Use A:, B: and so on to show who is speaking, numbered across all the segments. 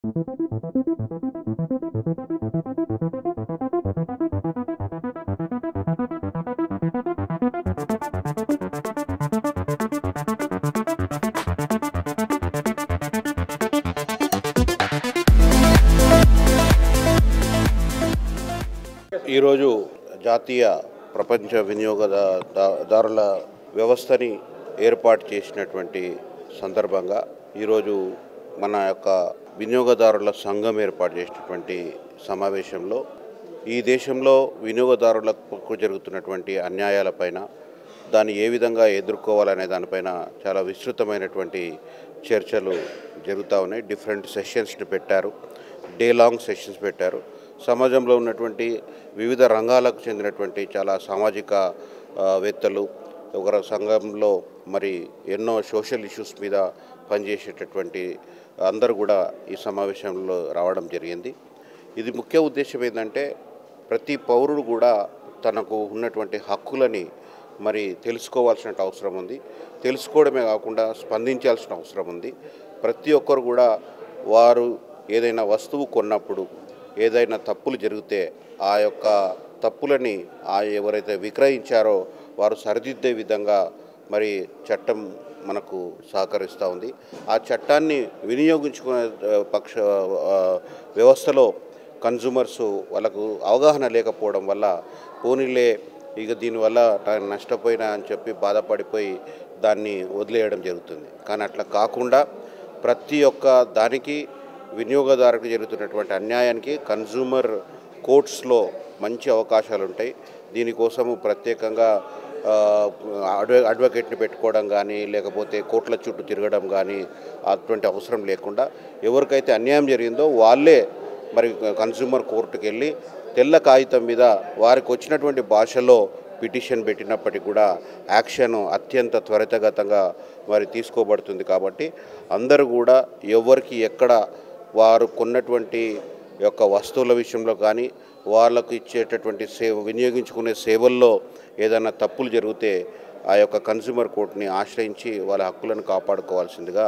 A: ఈరోజు జాతీయ ప్రపంచ వినియోగదారుల వ్యవస్థని ఏర్పాటు చేసినటువంటి సందర్భంగా ఈరోజు మన యొక్క వినియోగదారుల సంఘం ఏర్పాటు చేసినటువంటి సమావేశంలో ఈ దేశంలో వినియోగదారులకు జరుగుతున్నటువంటి అన్యాయాలపైన దాన్ని ఏ విధంగా ఎదుర్కోవాలనే దానిపైన చాలా విస్తృతమైనటువంటి చర్చలు జరుగుతూ ఉన్నాయి. డిఫరెంట్ సెషన్స్ని పెట్టారు, డే లాంగ్ సెషన్స్ పెట్టారు. సమాజంలో ఉన్నటువంటి వివిధ రంగాలకు చెందినటువంటి చాలా సామాజిక వేత్తలు ఒక సంఘంలో మరి ఎన్నో సోషల్ ఇష్యూస్ మీద పనిచేసేటటువంటి అందరూ కూడా ఈ సమావేశంలో రావడం జరిగింది. ఇది ముఖ్య ఉద్దేశం ఏంటంటే ప్రతి పౌరుడు కూడా తనకు ఉన్నటువంటి హక్కులని మరి తెలుసుకోవాల్సిన అవసరం ఉంది. తెలుసుకోవడమే కాకుండా స్పందించాల్సిన అవసరం ఉంది. ప్రతి ఒక్కరు కూడా వారు ఏదైనా వస్తువు కొన్నప్పుడు ఏదైనా తప్పులు జరిగితే ఆ యొక్క తప్పులని ఎవరైతే విక్రయించారో వారు సరిదిద్దే విధంగా మరి చట్టం మనకు సహకరిస్తూ ఉంది. ఆ చట్టాన్ని వినియోగించుకునే వ్యవస్థలో కన్జ్యూమర్స్ వాళ్ళకు అవగాహన లేకపోవడం వల్ల పోనీలే ఇక దీనివల్ల నష్టపోయినా అని చెప్పి బాధపడిపోయి దాన్ని వదిలేయడం జరుగుతుంది. కానీ అట్లా కాకుండా ప్రతి ఒక్క దానికి వినియోగదారులకు జరుగుతున్నటువంటి అన్యాయానికి కన్జ్యూమర్ కోర్ట్స్లో మంచి అవకాశాలు ఉంటాయి. దీనికోసము ప్రత్యేకంగా అడ్వకేట్ని పెట్టుకోవడం కానీ లేకపోతే కోర్టుల చుట్టూ తిరగడం కానీ అటువంటి అవసరం లేకుండా ఎవరికైతే అన్యాయం జరిగిందో వాళ్ళే మరి కన్జ్యూమర్ కోర్టుకు వెళ్ళి తెల్ల కాగితం మీద వారికి వచ్చినటువంటి భాషలో పిటిషన్ పెట్టినప్పటికీ కూడా యాక్షన్ అత్యంత త్వరితగతంగా మరి తీసుకోబడుతుంది. కాబట్టి అందరూ కూడా ఎవరికి ఎక్కడ వారు కొన్నటువంటి యొక్క వస్తువుల విషయంలో కానీ వాళ్ళకు ఇచ్చేటటువంటి వినియోగించుకునే సేవల్లో ఏదైనా తప్పులు జరిగితే ఆ యొక్క కన్జ్యూమర్ కోర్టుని ఆశ్రయించి వాళ్ళ హక్కులను కాపాడుకోవాల్సిందిగా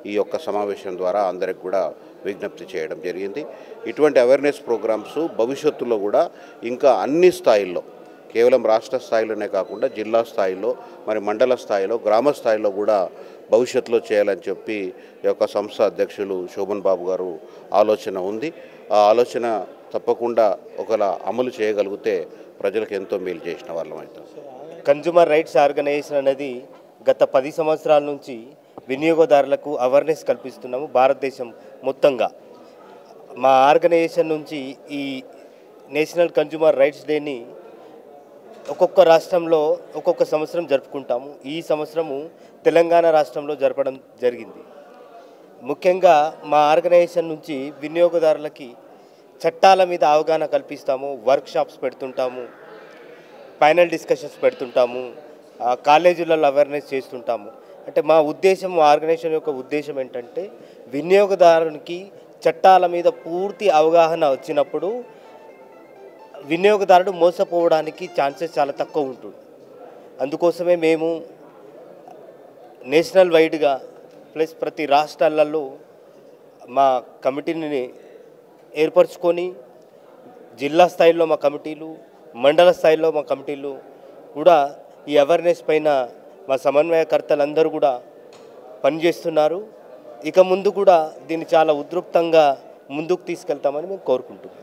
A: ఈ యొక్క సమావేశం ద్వారా అందరికి కూడా విజ్ఞప్తి చేయడం జరిగింది. ఇటువంటి అవేర్నెస్ ప్రోగ్రామ్స్ భవిష్యత్తులో కూడా ఇంకా అన్ని స్థాయిల్లో కేవలం రాష్ట్ర స్థాయిలోనే కాకుండా జిల్లా స్థాయిలో మరి మండల స్థాయిలో గ్రామ స్థాయిలో కూడా భవిష్యత్తులో చేయాలని చెప్పి ఈ యొక్క సంస్థ అధ్యక్షులు శోభన్ బాబు గారు ఆలోచన ఉంది. ఆ ఆలోచన తప్పకుండా ఒకలా అమలు చేయగలిగితే ప్రజలకు ఎంతో మేలు చేసిన వాళ్ళం అవుతాం.
B: కన్జ్యూమర్ రైట్స్ ఆర్గనైజేషన్ అనేది గత 10 సంవత్సరాల నుంచి వినియోగదారులకు అవేర్నెస్ కల్పిస్తున్నాము భారతదేశం మొత్తంగా. మా ఆర్గనైజేషన్ నుంచి ఈ నేషనల్ కన్జ్యూమర్ రైట్స్ డేని ఒక్కొక్క రాష్ట్రంలో ఒక్కొక్క సంవత్సరం జరుపుకుంటాము. ఈ సంవత్సరము తెలంగాణ రాష్ట్రంలో జరపడం జరిగింది. ముఖ్యంగా మా ఆర్గనైజేషన్ నుంచి వినియోగదారులకి చట్టాల మీద అవగాహన కల్పిస్తాము, వర్క్షాప్స్ పెడుతుంటాము, ప్యానెల్ డిస్కషన్స్ పెడుతుంటాము, కాలేజీలలో అవేర్నెస్ చేస్తుంటాము. అంటే మా ఉద్దేశం, మా ఆర్గనైజేషన్ యొక్క ఉద్దేశం ఏంటంటే వినియోగదారునికి చట్టాల మీద పూర్తి అవగాహన వచ్చినప్పుడు వినియోగదారుడు మోసపోవడానికి ఛాన్సెస్ చాలా తక్కువ ఉంటుంది. అందుకోసమే మేము నేషనల్ వైడ్గా ప్లస్ ప్రతి రాష్ట్రాలలో మా కమిటీని ఏర్పరచుకొని జిల్లా స్థాయిలో మా కమిటీలు, మండల స్థాయిలో మా కమిటీలు కూడా ఈ అవేర్నెస్ పైన మా సమన్వయకర్తలందరూ కూడా పనిచేస్తున్నారు. ఇక ముందు కూడా దీన్ని చాలా ఉధృతంగా ముందుకు తీసుకెళ్తామని మేము కోరుకుంటున్నాం.